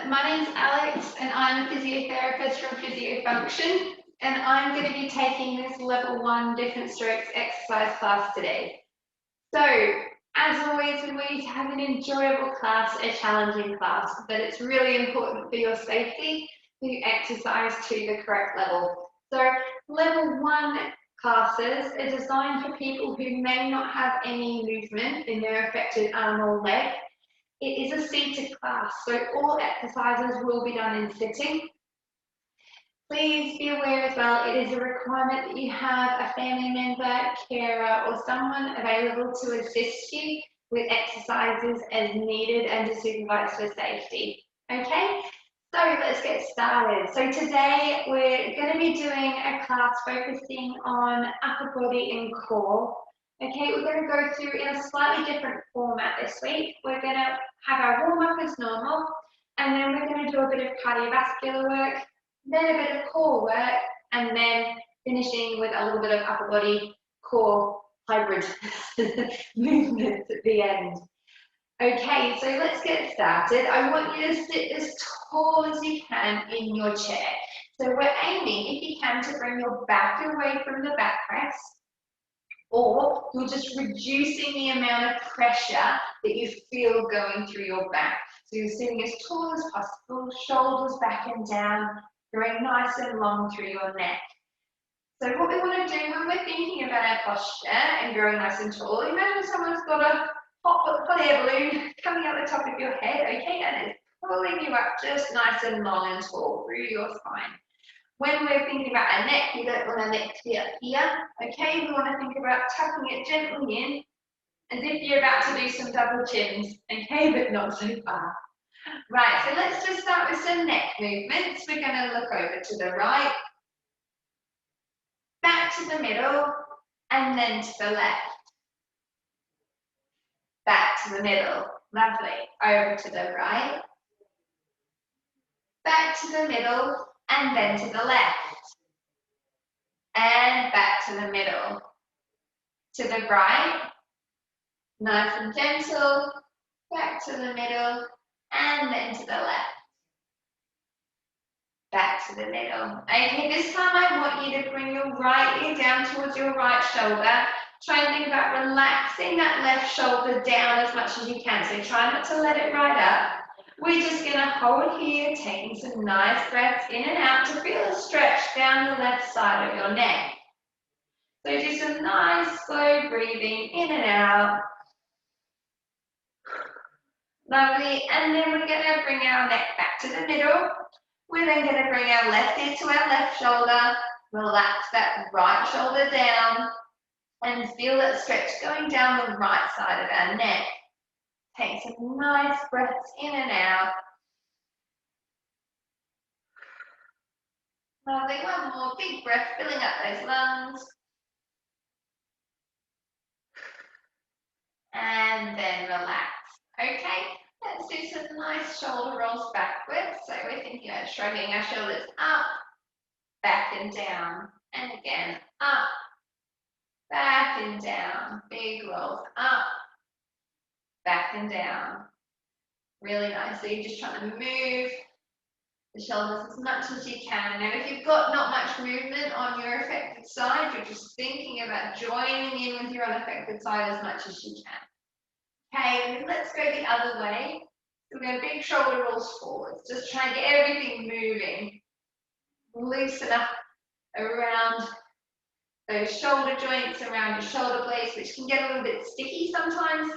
my name's Alex and I'm a physiotherapist from PhysioFunction, and I'm going to be taking this level 1 different strokes exercise class today. So, as always, we want you to have an enjoyable class, a challenging class, but it's really important for your safety to exercise to the correct level. So, level 1 classes are designed for people who may not have any movement in their affected arm or leg. It is a seated class, so all exercises will be done in sitting. Please be aware as well, it is a requirement that you have a family member, carer, or someone available to assist you with exercises as needed and to supervise for safety. Okay, so let's get started. So today we're going to be doing a class focusing on upper body and core. Okay, we're going to go through in a slightly different format this week. We're going to have our warm-up as normal, and then we're going to do a bit of cardiovascular work, then a bit of core work, and then finishing with a little bit of upper body core hybrid movements at the end. Okay, so let's get started. I want you to sit as tall as you can in your chair. So we're aiming, if you can, to bring your back away from the backrest, or you're just reducing the amount of pressure that you feel going through your back. So you're sitting as tall as possible, shoulders back and down, going nice and long through your neck. So what we want to do when we're thinking about our posture and growing nice and tall, imagine someone's got a hot air balloon coming out the top of your head, okay, and it's pulling you up just nice and long and tall through your spine. When we're thinking about our neck, we don't want our neck to be up here, okay? We want to think about tucking it gently in, as if you're about to do some double chins, okay, but not so far. Right, so let's just start with some neck movements. We're going to look over to the right, back to the middle, and then to the left. Back to the middle, lovely. Over to the right, back to the middle, and then to the left. And back to the middle. To the right, nice and gentle, back to the middle, and then to the left. Back to the middle. Okay, this time I want you to bring your right ear down towards your right shoulder. Try and think about relaxing that left shoulder down as much as you can. So try not to let it ride up. We're just going to hold here, taking some nice breaths in and out to feel a stretch down the left side of your neck. So do some nice slow breathing in and out. Lovely. And then we're going to bring our neck back to the middle. We're then going to bring our left ear to our left shoulder. Relax that right shoulder down and feel that stretch going down the right side of our neck. Take some nice breaths in and out. Lovely. One more big breath, filling up those lungs. And then relax. Okay, let's do some nice shoulder rolls backwards. So we're thinking about shrugging our shoulders up, back and down. And again, up, back and down. Big rolls up, back and down. Really nice. So you're just trying to move the shoulders as much as you can. Now, if you've got not much movement on your affected side, you're just thinking about joining in with your unaffected side as much as you can. Okay, let's go the other way. We're going to big shoulder rolls forwards. Just try and get everything moving. Loosen up around those shoulder joints, around your shoulder blades, which can get a little bit sticky sometimes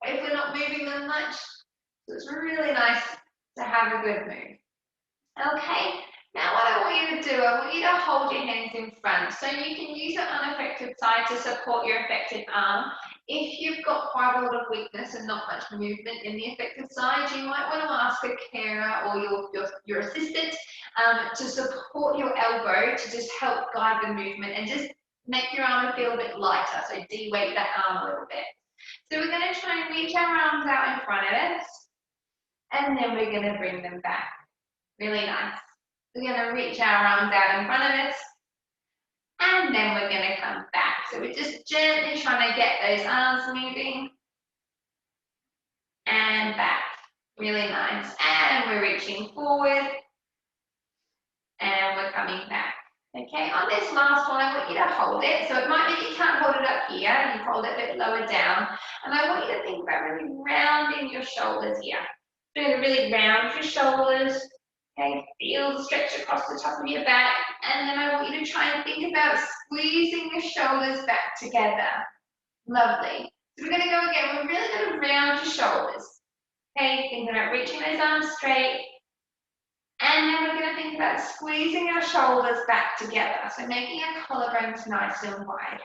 if we're not moving them much. So it's really nice to have a good move. Okay, now what I want you to do, I want you to hold your hands in front. So you can use your unaffected side to support your affected arm. If you've got quite a lot of weakness and not much movement in the affected side, you might want to ask a carer or your assistant to support your elbow to just help guide the movement and just make your arm feel a bit lighter, so de-weight that arm a little bit. So we're going to try and reach our arms out in front of us, and then we're going to bring them back. Really nice. We're going to reach our arms out in front of us, and then we're going to come back. So we're just gently trying to get those arms moving, and back. Really nice. And we're reaching forward and we're coming back. Okay, on this last one, I want you to hold it. So it might be you can't hold it up here, you hold it a bit lower down. And I want you to think about really rounding your shoulders here. Doing a really round your shoulders. Okay, feel the stretch across the top of your back. And then I want you to try and think about squeezing your shoulders back together. Lovely. So we're going to go again. We're really going to round your shoulders. Okay, thinking about reaching those arms straight. And then we're going to think about squeezing our shoulders back together. So making our collarbones nice and wide.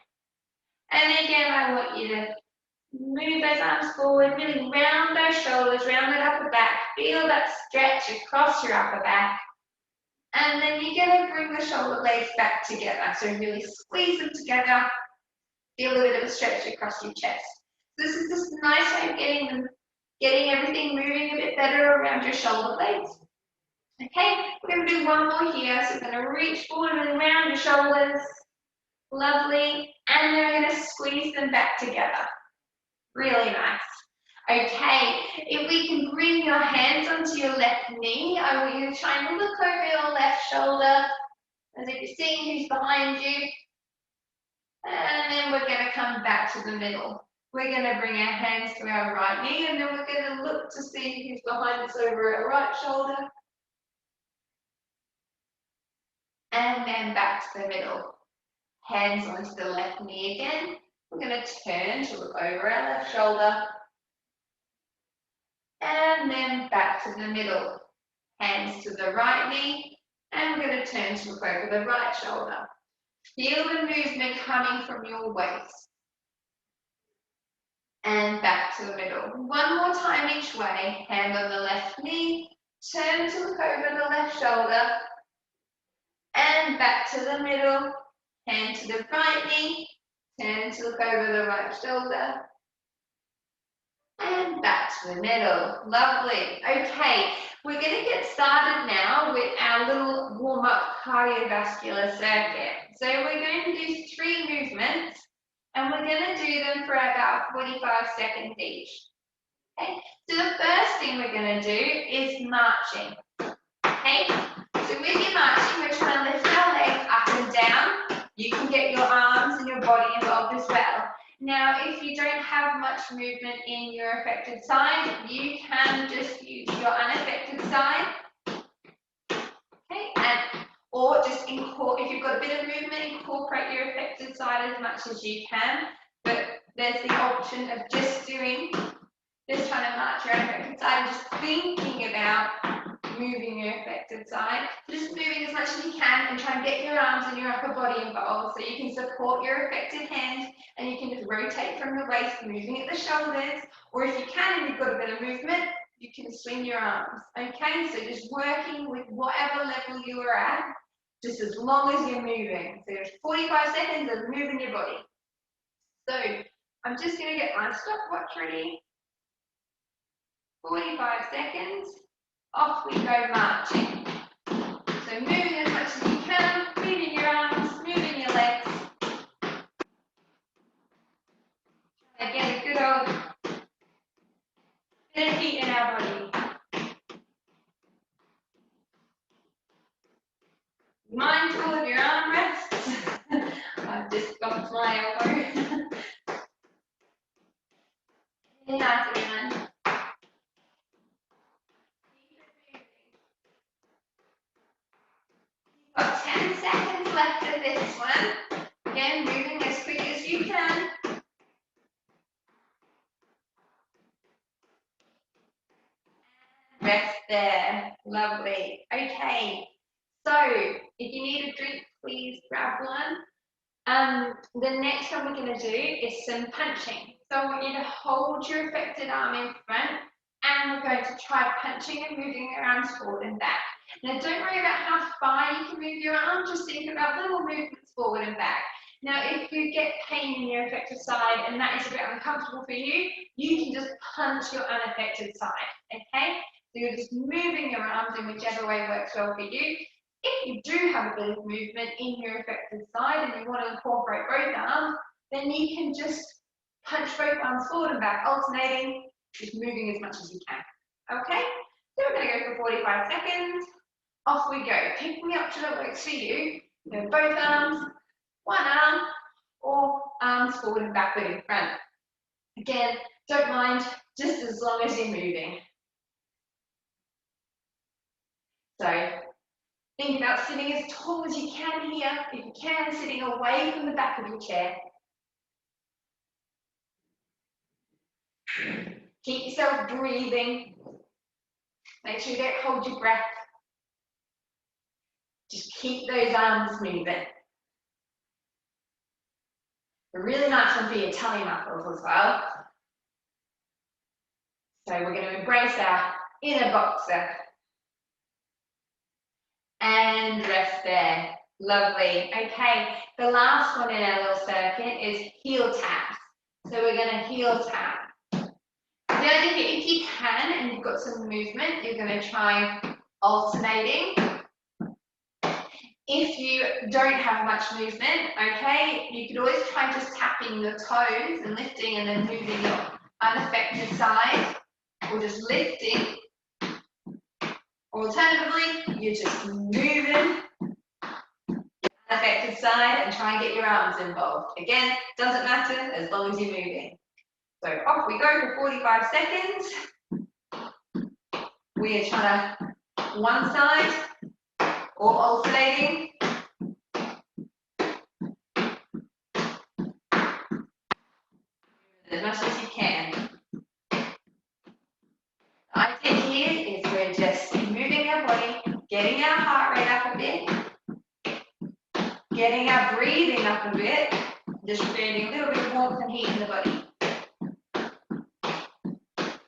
And again, I want you to move those arms forward, really round those shoulders, round that upper back. Feel that stretch across your upper back. And then you're going to bring the shoulder blades back together. So really squeeze them together. Feel a bit of a stretch across your chest. This is just a nice way of getting everything moving a bit better around your shoulder blades. Okay, we're going to do one more here. So we're going to reach forward and around your shoulders. Lovely. And then we're going to squeeze them back together. Really nice. Okay, if we can bring your hands onto your left knee, I want you to try and look over your left shoulder as if you're seeing who's behind you. And then we're going to come back to the middle. We're going to bring our hands to our right knee and then we're going to look to see who's behind us over our right shoulder. And then back to the middle. Hands onto the left knee again. We're going to turn to look over our left shoulder. And then back to the middle. Hands to the right knee. And we're going to turn to look over the right shoulder. Feel the movement coming from your waist. And back to the middle. One more time each way. Hand on the left knee. Turn to look over the left shoulder. And back to the middle. Hand to the right knee. Turn to look over the right shoulder. And back to the middle. Lovely. Okay, we're going to get started now with our little warm-up cardiovascular circuit. So we're going to do 3 movements and we're going to do them for about 45 seconds each. Okay, so the first thing we're going to do is marching. Okay, so with your marching, we're trying to lift our legs up and down. You can get your arms and your body involved as well. Now, if you don't have much movement in your affected side, you can just use your unaffected side. Okay, or just if you've got a bit of movement, incorporate your affected side as much as you can. But there's the option of just trying to march your unaffected side and just thinking about moving your affected side. Just moving as much as you can and try and get your arms and your upper body involved so you can support your affected hand and you can just rotate from the waist, moving at the shoulders, or if you can and you've got a bit of movement, you can swing your arms. Okay, so just working with whatever level you are at, just as long as you're moving. So there's 45 seconds of moving your body. So I'm just going to get my stopwatch ready. 45 seconds. Off we go marching. So moving as much as you can, moving your arms, moving your legs. And get a good old bit of heat in our body. Mindful of your arm rests. I've just bumped my elbow. Nice, everyone. Got 10 seconds left of this one. Again, moving as quick as you can. Rest there. Lovely. Okay. So, if you need a drink, please grab one. The next one we're going to do is some punching. So I want you to hold your affected arm in front and we're going to try punching and moving your arms forward and back. Now don't worry about how far you can move your arm, just think about little movements forward and back. Now if you get pain in your affected side and that is a bit uncomfortable for you, you can just punch your unaffected side, okay? So you're just moving your arms in whichever way works well for you. If you do have a bit of movement in your affected side and you want to incorporate both arms, then you can just punch both arms forward and back, alternating, just moving as much as you can. Okay, so we're going to go for 45 seconds. Off we go. Pick me up to what works for you. So both arms, one arm, or arms forward and backward in front. Again, don't mind, just as long as you're moving. So think about sitting as tall as you can here. If you can, sitting away from the back of your chair. Keep yourself breathing. Make sure you don't hold your breath. Just keep those arms moving. A really nice one for your tummy muscles as well. So we're going to embrace our inner boxer. And rest there. Lovely. Okay, the last one in our little circuit is heel taps. So we're going to heel tap. The idea here, if you can and you've got some movement, you're going to try alternating. If you don't have much movement, okay, you could always try just tapping your toes and lifting and then moving your unaffected side, or just lifting. Alternatively, you're just moving unaffected side and try and get your arms involved. Again, doesn't matter as long as you're moving. So off we go for 45 seconds. We are trying to one side or alternating. As much as you can. The idea here is we're just moving our body, getting our heart rate up a bit, getting our breathing up a bit, just creating a little bit of warmth and heat in the body.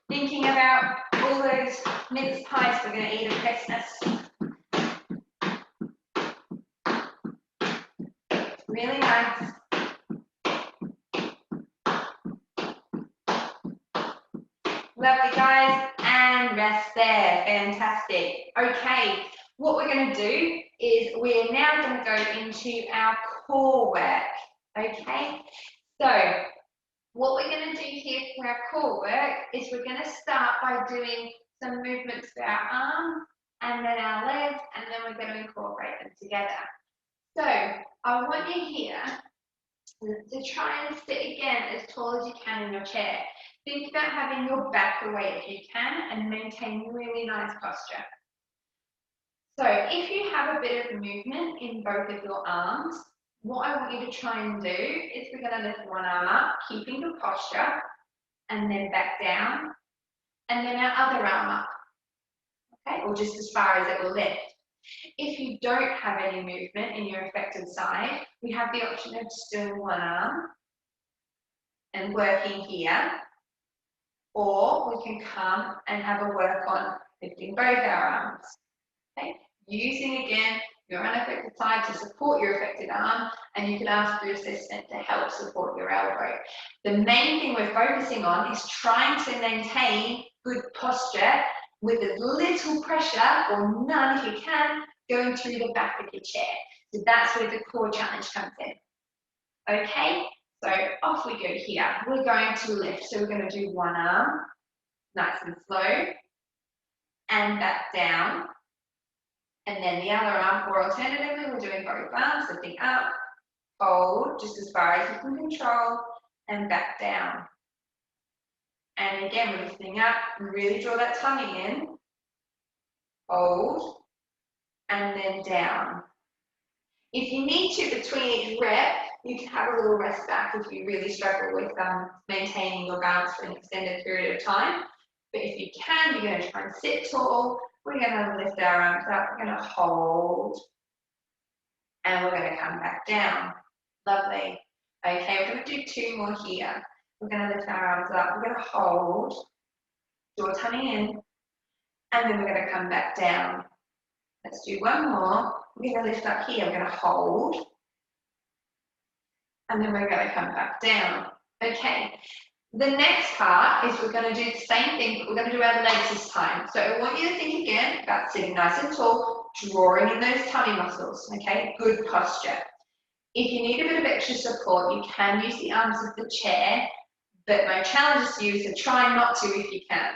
Thinking about all those mince pies we're going to eat at Christmas. Really nice. Lovely, guys, and rest there. Fantastic. Okay, what we're going to do is we're now going to go into our core work. Okay, so what we're going to do here for our core work is we're going to start by doing some movements for our arms and then our legs, and then we're going to incorporate them together. So I want you here to try and sit again as tall as you can in your chair. Think about having your back away if you can and maintain really nice posture. So if you have a bit of movement in both of your arms, what I want you to try and do is we're going to lift one arm up, keeping your posture, and then back down, and then our other arm up, okay, or just as far as it will lift. If you don't have any movement in your affected side, we have the option of just doing one arm and working here, or we can come and have a work on lifting both our arms, okay? Using again your unaffected side to support your affected arm, and you can ask your assistant to help support your elbow. The main thing we're focusing on is trying to maintain good posture with as little pressure, or none if you can, going through the back of your chair. So that's where the core challenge comes in. Okay, so off we go here. We're going to lift. So we're going to do one arm, nice and slow, and back down. And then the other arm, or alternatively, we're doing both arms, lifting up, hold, just as far as you can control, and back down. And again, we're lifting up, really draw that tummy in, hold, and then down. If you need to, between each rep, you can have a little rest back if you really struggle with maintaining your balance for an extended period of time. But if you can, you're going to try and sit tall. We're going to lift our arms up, we're going to hold, and we're going to come back down. Lovely. Okay, we're going to do two more here. We're going to lift our arms up, we're going to hold, draw tummy in, and then we're going to come back down. Let's do one more. We're going to lift up here, we're going to hold, and then we're going to come back down. Okay. The next part is we're going to do the same thing, but we're going to do our legs this time. So I want you to think again about sitting nice and tall, drawing in those tummy muscles, okay? Good posture. If you need a bit of extra support, you can use the arms of the chair, but my challenge is to you is to try not to if you can.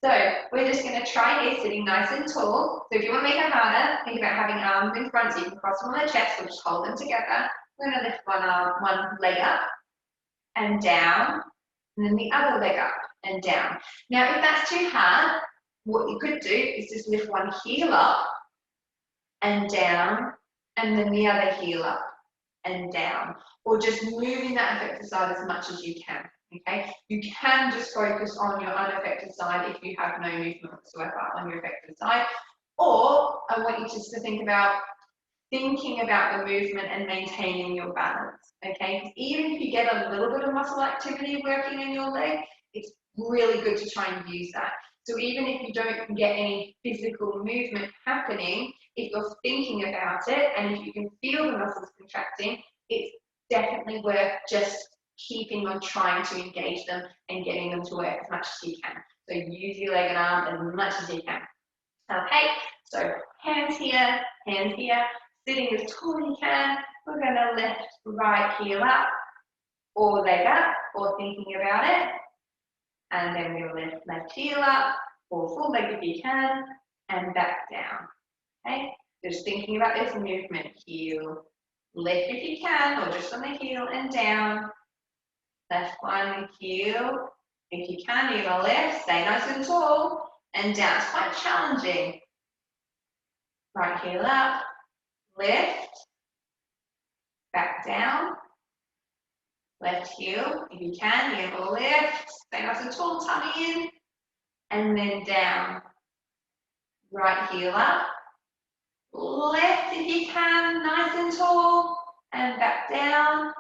So we're just going to try here sitting nice and tall. So if you want to make it harder, think about having arms in front so you can cross them on the chest or just hold them together. We're going to lift one leg up and down, and then the other leg up and down. Now if that's too hard, what you could do is just lift one heel up and down, and then the other heel up and down, or just moving that affected side as much as you can. Okay, you can just focus on your unaffected side if you have no movement whatsoever on your affected side, or I want you just to think about thinking about the movement and maintaining your balance. Okay, because even if you get a little bit of muscle activity working in your leg, it's really good to try and use that. So even if you don't get any physical movement happening, if you're thinking about it and if you can feel the muscles contracting, it's definitely worth just keeping on trying to engage them and getting them to work as much as you can. So use your leg and arm as much as you can. Okay, so hands here, sitting as tall as you can. We're going to lift right heel up or leg up or thinking about it. And then we'll lift left heel up or full leg if you can and back down. Okay, just thinking about this movement. Heel, lift if you can or just on the heel and down. Left one, heel. If you can, you're going to lift, stay nice and tall, and down. It's quite challenging. Right heel up, lift, back down. Left heel, if you can, you're going to lift, stay nice and tall, tummy in, and then down. Right heel up, lift if you can, nice and tall, and back down.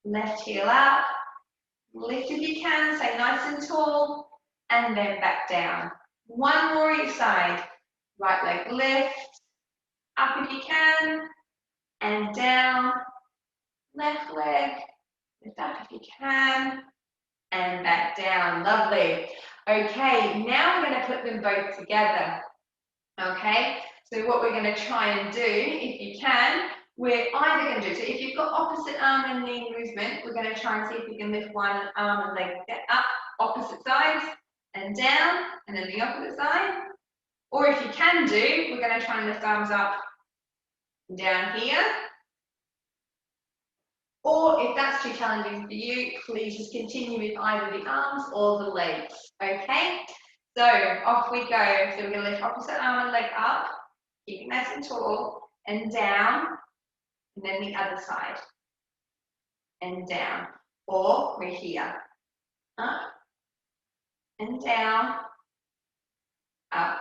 Left heel up, lift if you can, stay nice and tall, and then back down. One more each side. Right leg lift, up if you can, and down. Left leg, lift up if you can, and back down. Lovely. Okay, now we're going to put them both together. Okay, so what we're going to try and do, if you can, we're either going to do, so if you've got opposite arm and knee movement, we're going to try and see if we can lift one arm and leg up, opposite sides, and down, and then the opposite side. Or if you can do, we're going to try and lift arms up and down here. Or if that's too challenging for you, please just continue with either the arms or the legs, okay? So off we go. So we're going to lift opposite arm and leg up, keep it nice and tall, and down, and then the other side, and down. Or we're here, up, and down, up,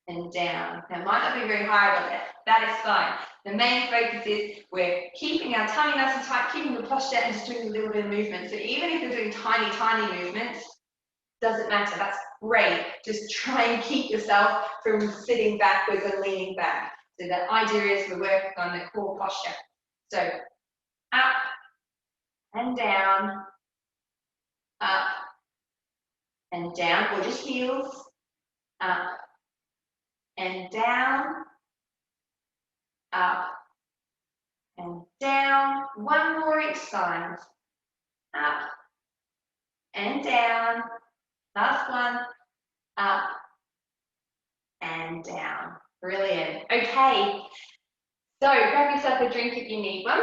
and down. Now it might not be very high, but that is fine. The main focus is we're keeping our tummy nice and tight, keeping the posture and just doing a little bit of movement. So even if you're doing tiny, tiny movements, doesn't matter, that's great. Just try and keep yourself from sitting backwards and leaning back. So the idea is we're working on the core posture. So up and down, up and down, or just heels, up and down, up and down. One more each side. Up and down. Last one. Up and down. Brilliant. Okay. So grab yourself a drink if you need one.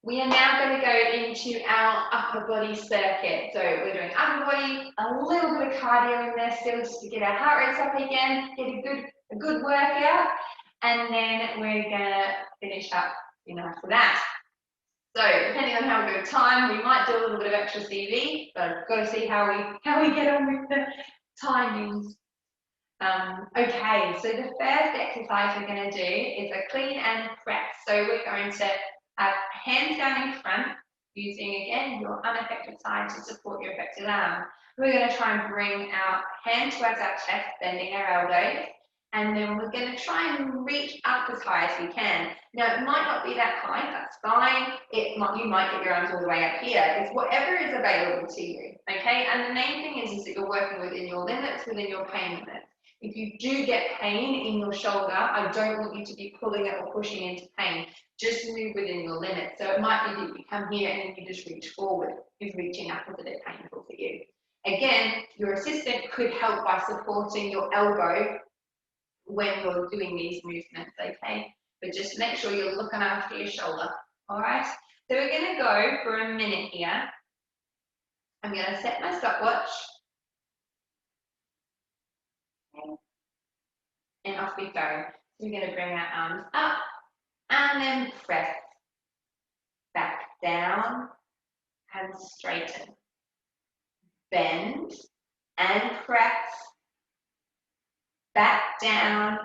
We are now going to go into our upper body circuit. So we're doing upper body, a little bit of cardio in there still just to get our heart rates up again, get a good workout, and then we're going to finish up after that. So depending on how we go time, we might do a little bit of extra CV, but I've got to see how we get on with the timings. Okay, so the first exercise we're going to do is a clean and press. So we're going to have hands down in front, using again your unaffected side to support your affected arm. We're going to try and bring our hand towards our chest, bending our elbows, and then we're going to try and reach up as high as we can. Now it might not be that high, that's fine. You might get your arms all the way up here. It's whatever is available to you, okay? And the main thing is that you're working within your limits, within your pain limits. If you do get pain in your shoulder, I don't want you to be pulling it or pushing into pain. Just move within your limits. So it might be that you come here and you just reach forward. If reaching up is a bit painful for you. Again, your assistant could help by supporting your elbow when you're doing these movements, okay? But just make sure you're looking after your shoulder, all right? So we're gonna go for a minute here. I'm gonna set my stopwatch. Okay. And off we go. So we're gonna bring our arms up and then press back down and straighten. Bend and press back down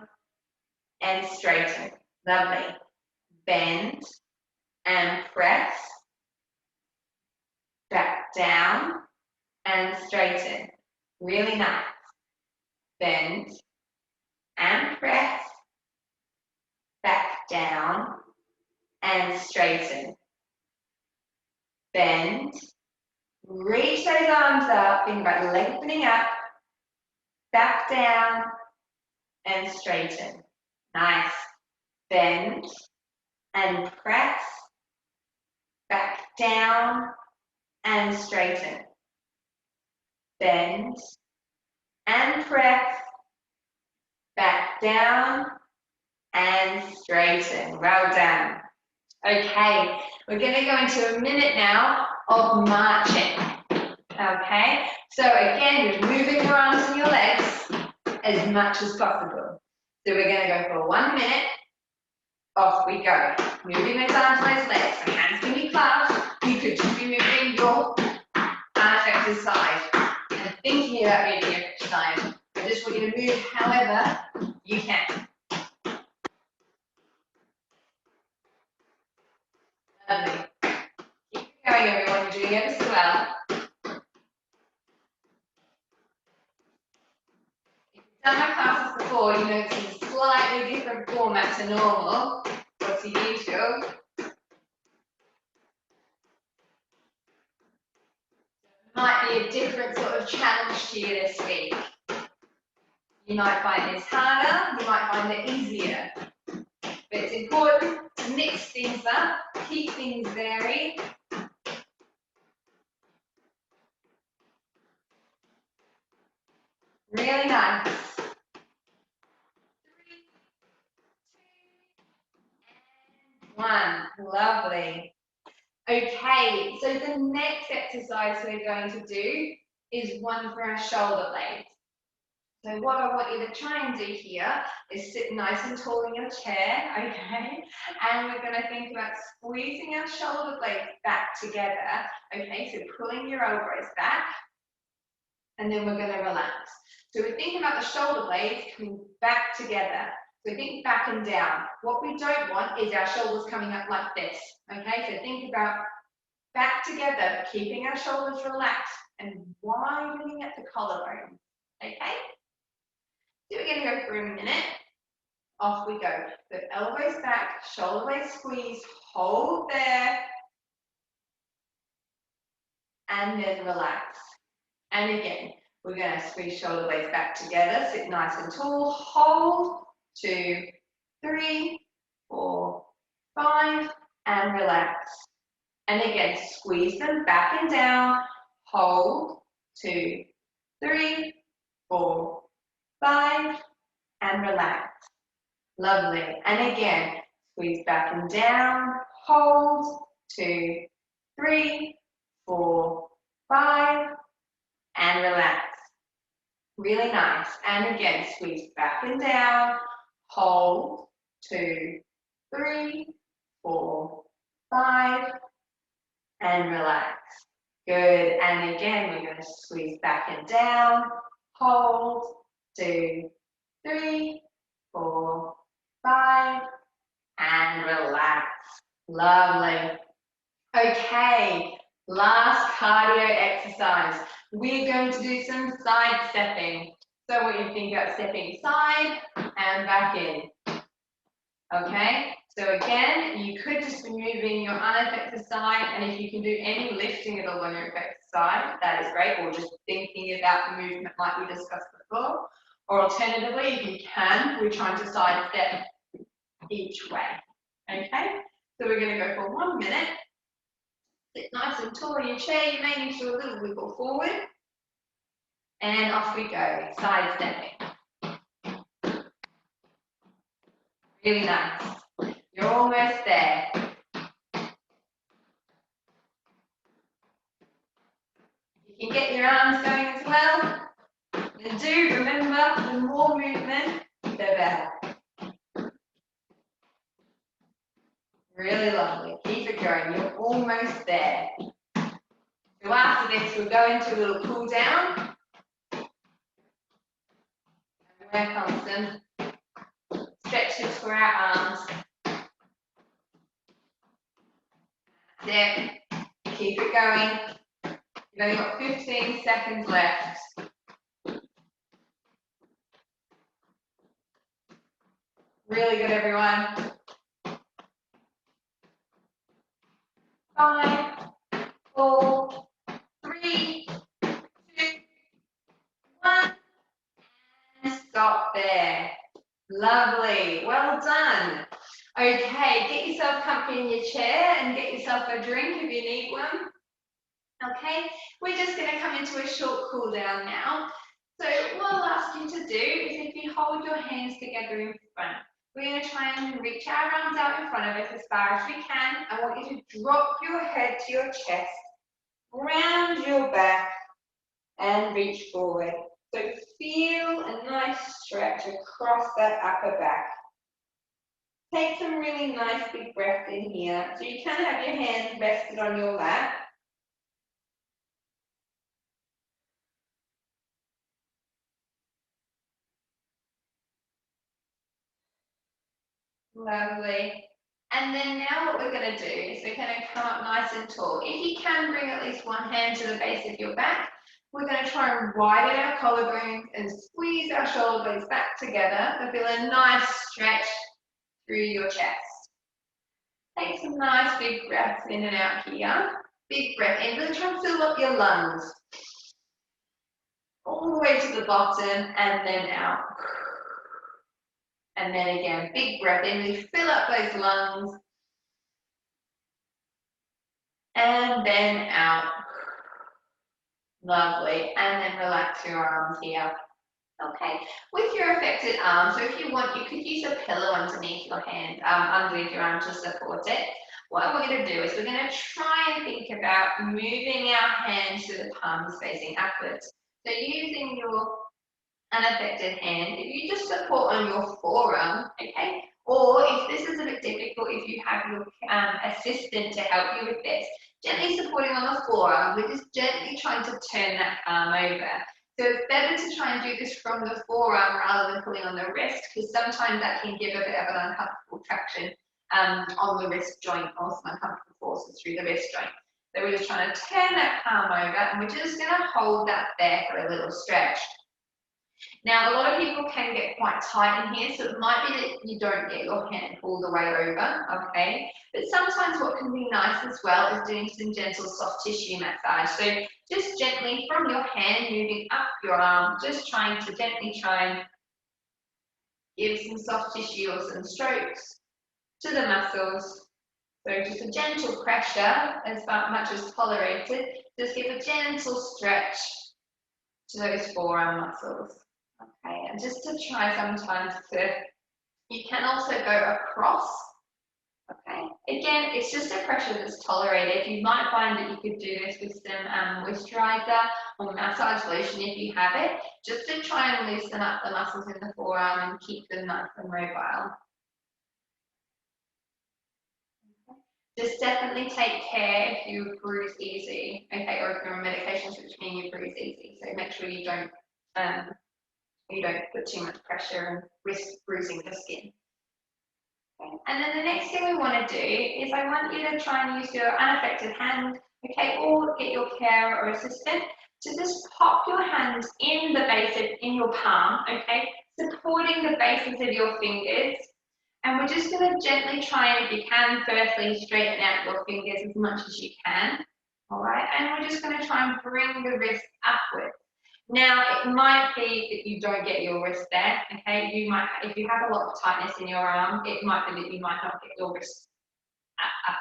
and straighten. Lovely. Bend and press back down and straighten. Really nice. Bend and press back down and straighten. Bend, reach those arms up, think about the leg opening up, back down and straighten. Nice. Bend and press back down and straighten. Bend and press back down and straighten. Well done. Okay, we're going to go into a minute now of marching. Okay, so again, you're moving your arms and your legs as much as possible. So we're going to go for 1 minute. Off we go. Moving those arms and those legs. So hands can be clasped. You could just be moving your unaffected side and thinking about moving your affected side. I just want you to move however you can. Lovely. Keep going, everyone. You're doing ever so well. If you've done my classes before, you know it's a slightly different format to normal. What's usual? Might be a different sort of challenge to you this week. You might find this harder, you might find it easier. But it's important to mix things up, keep things varied. Really nice. 3, 2, and 1. Lovely. Okay, so the next exercise we're going to do is one for our shoulder blades. So what I want you to try and do here is sit nice and tall in your chair, okay? And we're going to think about squeezing our shoulder blades back together, okay? So pulling your elbows back, and then we're going to relax. So we're thinking about the shoulder blades coming back together. So think back and down. What we don't want is our shoulders coming up like this, okay? So think about back together, keeping our shoulders relaxed and widening at the collarbone, okay? So we're going to go for a minute. Off we go. So elbows back, shoulder blades squeeze, hold there, and then relax. And again, we're going to squeeze shoulder blades back together, sit nice and tall, hold, 2, 3, 4, 5, and relax. And again, squeeze them back and down, hold, 2, 3, 4, 5, and relax. Lovely. And again, squeeze back and down, hold, 2, 3, 4, 5, and relax. Really nice. And again, squeeze back and down, hold, 2, 3, 4, 5, and relax. Good. And again, we're going to squeeze back and down, hold, 2, 3, 4, 5, and relax. Lovely. Okay, last cardio exercise. We're going to do some side stepping. So what you think about stepping side and back in. Okay, so again, you could just be moving your unaffected side, and if you can do any lifting at all on your affected side, that is great, or just thinking about the movement like we discussed before. Or alternatively, if you can, we're trying to side step each way. Okay, so we're going to go for 1 minute. Sit nice and tall in your chair. You may need to do a little wiggle forward. And off we go, side stepping. Really nice. You're almost there. You can get your arms going as well. And do remember, the more movement, the better. Really lovely. Keep it going. You're almost there. So after this, we'll go into a little cool down. And work on some stretches for our arms. There. Keep it going. You've only got 15 seconds left. Really good, everyone. 5, 4, 3, 2, 1. And stop there. Lovely. Well done. Okay, get yourself comfy in your chair and get yourself a drink if you need one. Okay, we're just going to come into a short cool down now. So what I'll ask you to do is if you hold your hands together in front, we're going to try and reach our arms out in front of us as far as we can. I want you to drop your head to your chest, round your back, and reach forward. So feel a nice stretch across that upper back. Take some really nice big breaths in here. So you can have your hands rested on your lap. Lovely. And then now what we're going to do is we're going to come up nice and tall. If you can bring at least one hand to the base of your back, we're going to try and widen our collarbones and squeeze our shoulder blades back together to feel a nice stretch through your chest. Take some nice big breaths in and out here. Big breath in, really try and fill up your lungs. All the way to the bottom and then out. And then again, big breath in, really fill up those lungs. And then out. Lovely. And then relax your arms here. Okay, with your affected arm, so if you want, you could use a pillow underneath your hand, underneath your arm to support it. What we're going to do is we're going to try and think about moving our hands to the palms facing upwards. So using your unaffected hand, if you just support on your forearm, okay, or if this is a bit difficult, if you have your assistant to help you with this, gently supporting on the forearm, we're just gently trying to turn that arm over. So it's better to try and do this from the forearm rather than pulling on the wrist, because sometimes that can give a bit of an uncomfortable traction on the wrist joint, or some uncomfortable forces through the wrist joint. So we're just trying to turn that palm over, and we're just going to hold that there for a little stretch. Now, a lot of people can get quite tight in here, so it might be that you don't get your hand all the way over, okay? But sometimes what can be nice as well is doing some gentle soft tissue massage. So just gently from your hand, moving up your arm, just trying to gently try and give some soft tissue or some strokes to the muscles. So just a gentle pressure, as much as tolerated. Just give a gentle stretch to those forearm muscles. Okay, and just to try sometimes you can also go across. Okay, again, it's just a pressure that's tolerated. You might find that you could do this with some moisturizer or massage lotion if you have it, just to try and loosen up the muscles in the forearm and keep them nice and mobile. Okay. Just definitely take care if you bruise easy, okay, or if you're on medications which mean you bruise easy. So make sure you don't put too much pressure and risk bruising the skin. Okay. And then the next thing we want to do is I want you to try and use your unaffected hand, okay, or get your carer or assistant to just pop your hands in the base in your palm, okay, supporting the bases of your fingers. And we're just going to gently try and, if you can, firstly straighten out your fingers as much as you can, all right, and we're just going to try and bring the wrist upwards. Now, it might be that you don't get your wrist there, okay? You might, if you have a lot of tightness in your arm, it might be that you might not get your wrist up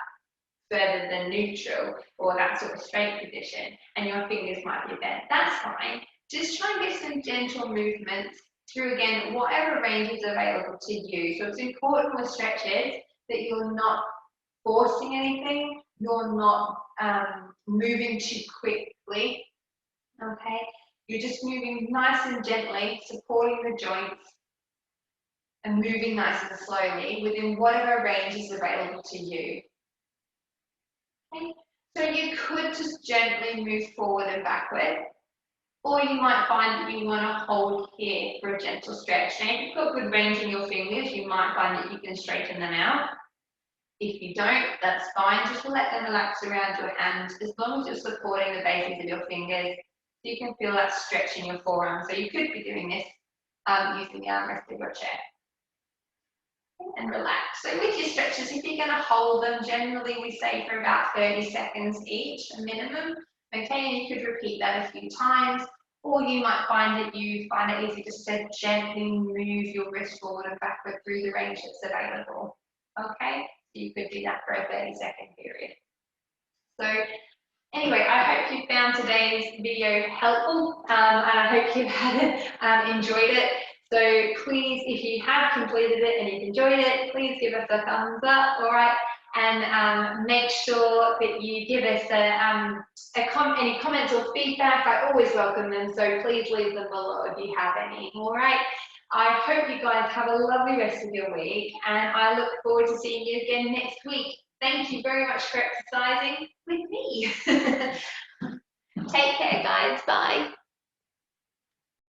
further than neutral or that sort of straight position, and your fingers might be bent. That's fine. just try and get some gentle movements through, again, whatever range is available to you. So it's important with stretches that you're not forcing anything, you're not moving too quickly, okay? You're just moving nice and gently, supporting the joints and moving nice and slowly within whatever range is available to you. Okay? So you could just gently move forward and backward, or you might find that you want to hold here for a gentle stretch. Now, if you've got good range in your fingers, you might find that you can straighten them out. If you don't, that's fine. Just let them relax around your hands, as long as you're supporting the bases of your fingers, so you can feel that stretch in your forearm. So you could be doing this using the armrest of your chair. And relax. So with your stretches, if you're going to hold them, generally we say for about 30 seconds each, a minimum. Okay, and you could repeat that a few times, or you might find that you find it easy just to gently move your wrist forward and backward through the range that's available. Okay, so you could do that for a 30-second period. So anyway, I hope you found today's video helpful, and I hope you've enjoyed it. So please, if you have completed it and you've enjoyed it, please give us a thumbs up, all right? And make sure that you give us any comments or feedback. I always welcome them, so please leave them below if you have any, all right? I hope you guys have a lovely rest of your week, and I look forward to seeing you again next week. Thank you very much for exercising with me. Take care, guys. Bye.